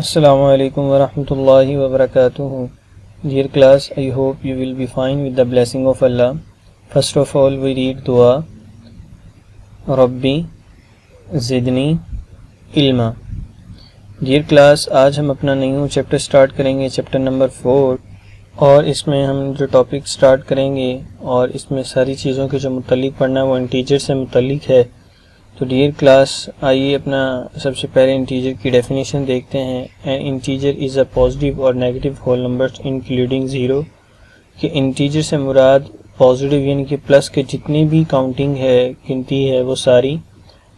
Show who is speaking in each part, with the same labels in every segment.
Speaker 1: Assalamu alaikum wa rahmatullahi wa barakatuh. Dear class, I hope you will be fine with the blessing of Allah. First of all, we read dua. Rabbi Zidni Ilma. Dear class, آج ہم اپنا new chapter start کریں گے، chapter number 4، اور اس میں ہم جو topic start کریں گے اور اس میں ساری چیزوں کے جو متعلق پڑھنا ہے وہ انٹیجر سے متعلق ہے۔ تو ڈیئر کلاس، آئیے اپنا سب سے پہلے انٹیجر کی ڈیفینیشن دیکھتے ہیں۔ An integer is a positive اور negative whole numbers including zero, کہ انٹیجر سے مراد پازیٹیو یعنی کہ پلس کے جتنی بھی کاؤنٹنگ ہے، گنتی ہے وہ ساری،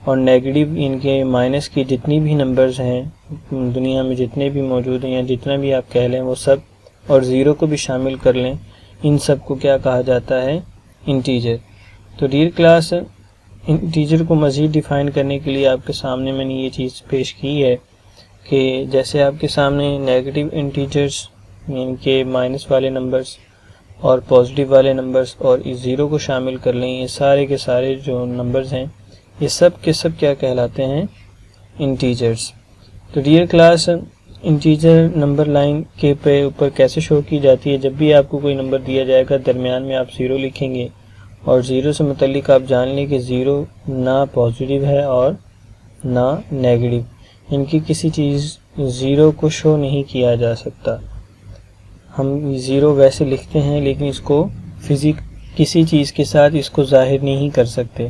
Speaker 1: اور نیگیٹو یعنی کہ مائنس کے جتنی بھی نمبرز ہیں دنیا میں جتنے بھی موجود ہیں یا جتنا بھی آپ کہہ لیں وہ سب، اور زیرو کو بھی شامل کر لیں، ان سب کو کیا کہا جاتا ہے؟ انٹیجر۔ تو ڈیئر کلاس، انٹیجر کو مزید ڈیفائن کرنے کے لیے آپ کے سامنے میں نے یہ چیز پیش کی ہے کہ جیسے آپ کے سامنے نیگیٹو انٹیجرز یعنی کہ مائنس والے نمبرز اور پازیٹیو والے نمبرز اور اس زیرو کو شامل کر لیں، یہ سارے کے سارے جو نمبرز ہیں یہ سب کے سب کیا کہلاتے ہیں؟ انٹیجرز۔ تو dear class, integer number line کے پہ اوپر کیسے شو کی جاتی ہے؟ جب بھی آپ کو کوئی نمبر دیا جائے گا درمیان میں آپ زیرو لکھیں گے، اور زیرو سے متعلق آپ جان لیں کہ زیرو نہ پازیٹیو ہے اور نہ نیگیٹو، ان کی کسی چیز زیرو کو شو نہیں کیا جا سکتا۔ ہم زیرو ویسے لکھتے ہیں لیکن اس کو کسی چیز کے ساتھ اس کو ظاہر نہیں کر سکتے۔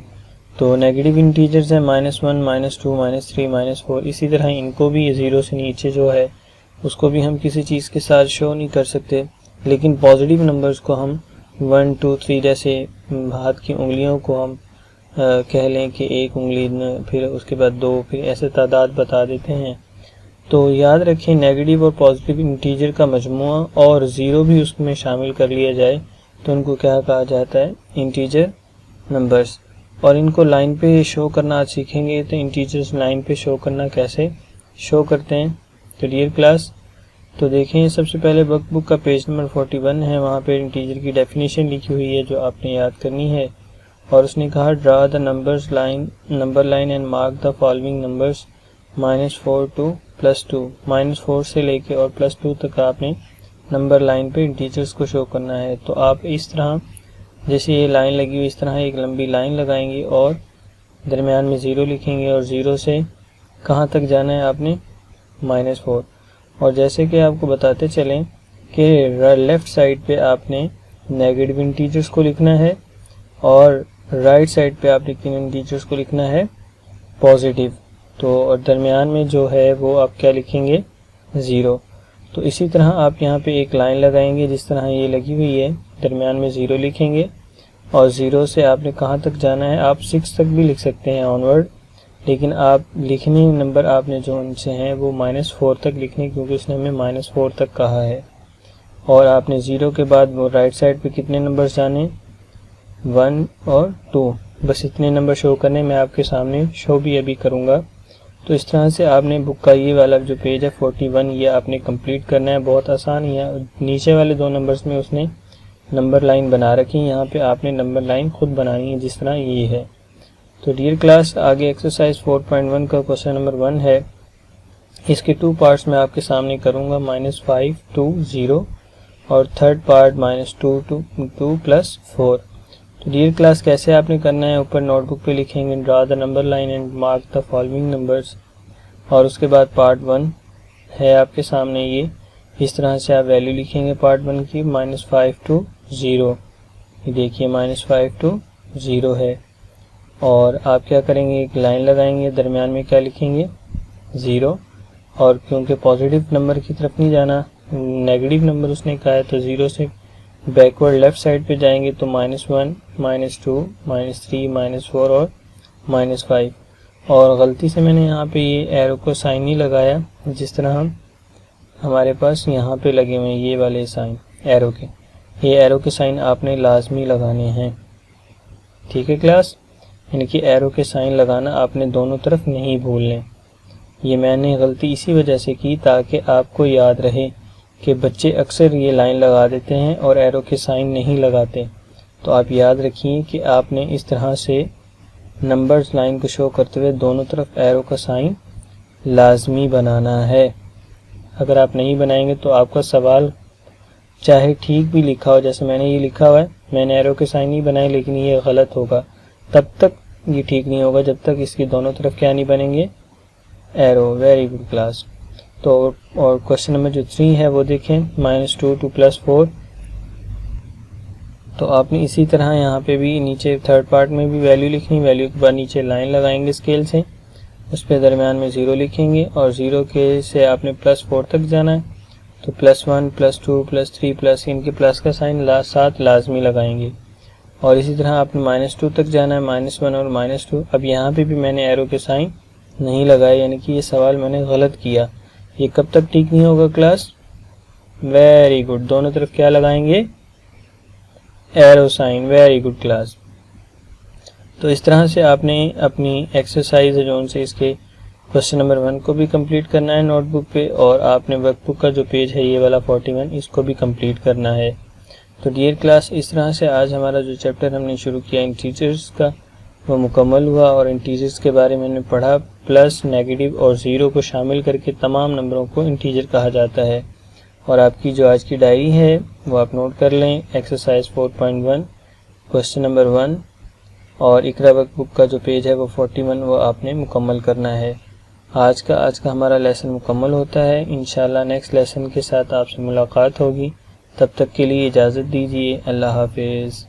Speaker 1: تو نیگیٹو انٹیجرز ہیں -1 -2 -3 -4، اسی طرح ان کو بھی زیرو سے نیچے جو ہے اس کو بھی ہم کسی چیز کے ساتھ شو نہیں کر سکتے، لیکن پازیٹیو نمبرز کو ہم 1 2 3 جیسے ہاتھ کی انگلیوں کو ہم کہہ لیں کہ ایک انگلی، پھر اس کے بعد 2، پھر ایسے تعداد بتا دیتے ہیں۔ تو یاد رکھیں، نیگیٹو اور پازیٹیو انٹیجر کا مجموعہ اور زیرو بھی اس میں شامل کر لیا جائے تو ان کو کیا کہا جاتا ہے؟ Integer numbers. اور ان کو لائن پہ شو کرنا آج سیکھیں گے۔ تو انٹیجرز لائن پہ شو کرنا کیسے شو کرتے ہیں؟ تو ڈیئر کلاس، تو دیکھیں سب سے پہلے ورک بک کا پیج نمبر 41 ہے، وہاں پہ انٹیجر کی ڈیفینیشن لکھی ہوئی ہے جو آپ نے یاد کرنی ہے، اور اس نے کہا draw the number line and mark the following numbers -4 to +2، -4 سے لے کے اور +2 تک آپ نے نمبر لائن پہ انٹیجرز کو شو کرنا ہے۔ تو آپ اس طرح جیسے یہ لائن لگی ہوئی اس طرح ایک لمبی لائن لگائیں گے اور درمیان میں زیرو لکھیں گے، اور زیرو سے کہاں تک جانا ہے آپ نے؟ -4۔ اور جیسے کہ آپ کو بتاتے چلیں کہ لیفٹ سائڈ پہ آپ نے نیگیٹو انٹیجرز کو لکھنا ہے اور رائٹ سائڈ پہ آپ نے کن انٹیجرز کو لکھنا ہے؟ پازیٹیو۔ تو اور درمیان میں جو ہے وہ آپ کیا لکھیں گے؟ زیرو۔ تو اسی طرح آپ یہاں پہ ایک لائن لگائیں گے جس طرح یہ لگی ہوئی ہے، درمیان میں زیرو لکھیں گے، اور زیرو سے آپ نے کہاں تک جانا ہے؟ آپ 6 تک بھی لکھ سکتے ہیں آن ورڈ، لیکن آپ لکھنے نمبر آپ نے جو ان سے ہیں وہ -4 تک لکھنے، کیونکہ اس نے ہمیں -4 تک کہا ہے۔ اور آپ نے زیرو کے بعد وہ رائٹ سائڈ پہ کتنے نمبر جانے؟ 1 اور 2، بس اتنے نمبر شو کرنے، میں آپ کے سامنے شو بھی ابھی کروں گا۔ تو اس طرح سے آپ نے بک کا یہ والا جو پیج ہے 41، یہ آپ نے کمپلیٹ کرنا ہے، بہت آسان ہے۔ نیچے والے 2 نمبرز میں اس نے نمبر لائن بنا رکھی، یہاں پہ آپ نے نمبر لائن خود بنانی ہے جس طرح یہ ہے۔ تو ڈیئر کلاس، آگے ایکسرسائز 4.1 کا کوسچن نمبر 1 ہے، اس کے 2 پارٹس میں آپ کے سامنے کروں گا، -5 to 0 اور تھرڈ پارٹ -2 to 2 + 4۔ تو ڈیئر کلاس کیسے آپ نے کرنا ہے؟ اوپر نوٹ بک پہ لکھیں گے draw the number line and mark the following numbers, اور اس کے بعد پارٹ 1 ہے آپ کے سامنے، یہ اس طرح سے آپ ویلیو لکھیں گے پارٹ 1 کی -5 to 0، یہ دیکھیے -5 to 0 ہے، اور آپ کیا کریں گے؟ ایک لائن لگائیں گے، درمیان میں کیا لکھیں گے؟ 0، اور کیونکہ پازیٹیو نمبر کی طرف نہیں جانا، نیگیٹو نمبر اس نے کہا ہے، تو 0 سے بیکورڈ لیفٹ سائڈ پہ جائیں گے تو -1 -2 -3 -4 اور -5۔ اور غلطی سے میں نے یہاں پہ یہ ایرو کو سائن نہیں لگایا، جس طرح ہمارے پاس یہاں پہ لگے ہوئے ہیں یہ والے سائن ایرو کے، یہ ایرو کے سائن آپ نے لازمی لگانے ہیں، ٹھیک ہے کلاس؟ یعنی کہ ایرو کے سائن لگانا آپ نے دونوں طرف نہیں بھولنے۔ یہ میں نے غلطی اسی وجہ سے کی تاکہ آپ کو یاد رہے کہ بچے اکثر یہ لائن لگا دیتے ہیں اور ایرو کے سائن نہیں لگاتے، تو آپ یاد رکھیے کہ آپ نے اس طرح سے نمبرز لائن کو شو کرتے ہوئے دونوں طرف ایرو کا سائن لازمی بنانا ہے، اگر آپ نہیں بنائیں گے تو آپ کا سوال چاہے ٹھیک بھی لکھا ہو، جیسے میں نے یہ لکھا ہوا ہے، میں نے ایرو کے سائن نہیں بنائے لیکن یہ غلط ہوگا، تب تک یہ ٹھیک نہیں ہوگا جب تک اس کی دونوں طرف کیا نہیں بنیں گے، ایرو۔ Very good class. تو اور کوشچن نمبر جو 3 ہے وہ دیکھیں، -2 to +4۔ تو آپ نے اسی طرح یہاں پہ بھی نیچے تھرڈ پارٹ میں بھی ویلیو لکھنی، ویلیو کے بعد نیچے لائن لگائیں گے اسکیل سے، اس پہ درمیان میں 0 لکھیں گے، اور 0 کے سے آپ نے +4 تک جانا ہے، تو +1 +2 +3 ان کے پلس کا سائن ساتھ لازمی لگائیں گے، اور اسی طرح آپ نے -2 تک جانا ہے، -1 اور -2۔ اب یہاں پہ بھی میں نے ایرو کے سائن نہیں لگائے، یعنی کہ یہ سوال میں نے غلط کیا۔ یہ کب تک ٹھیک نہیں ہوگا کلاس؟ ویری گڈ، دونوں طرف کیا لگائیں گے، arrow sign. Very good class. تو اس طرح سے آپ نے اپنی ایکسرسائز جو ان سے اس کے کوشچن نمبر 1 کو بھی کمپلیٹ کرنا ہے نوٹ بک پہ، اور آپ نے ورک بک کا جو پیج ہے یہ والا 41 اس کو بھی کمپلیٹ کرنا ہے۔ تو ڈیئر کلاس، اس طرح سے آج ہمارا جو چیپٹر ہم نے شروع کیا انٹیجرز کا وہ مکمل ہوا، اور انٹیجرز کے بارے میں نے پڑھا، پلس، نیگیٹو اور 0 کو شامل کر کے تمام نمبروں کو انٹیجر کہا جاتا ہے۔ اور آپ کی جو آج کی ڈائری ہے وہ آپ نوٹ کر لیں، ایکسرسائز 4.1 کوشچن نمبر 1، اور اقرا ورک بک کا جو پیج ہے وہ 41 وہ آپ نے مکمل کرنا ہے۔ آج کا ہمارا لیسن مکمل ہوتا ہے، انشاءاللہ نیکسٹ لیسن کے ساتھ آپ سے ملاقات ہوگی، تب تک کے لیے اجازت دیجیے، اللہ حافظ۔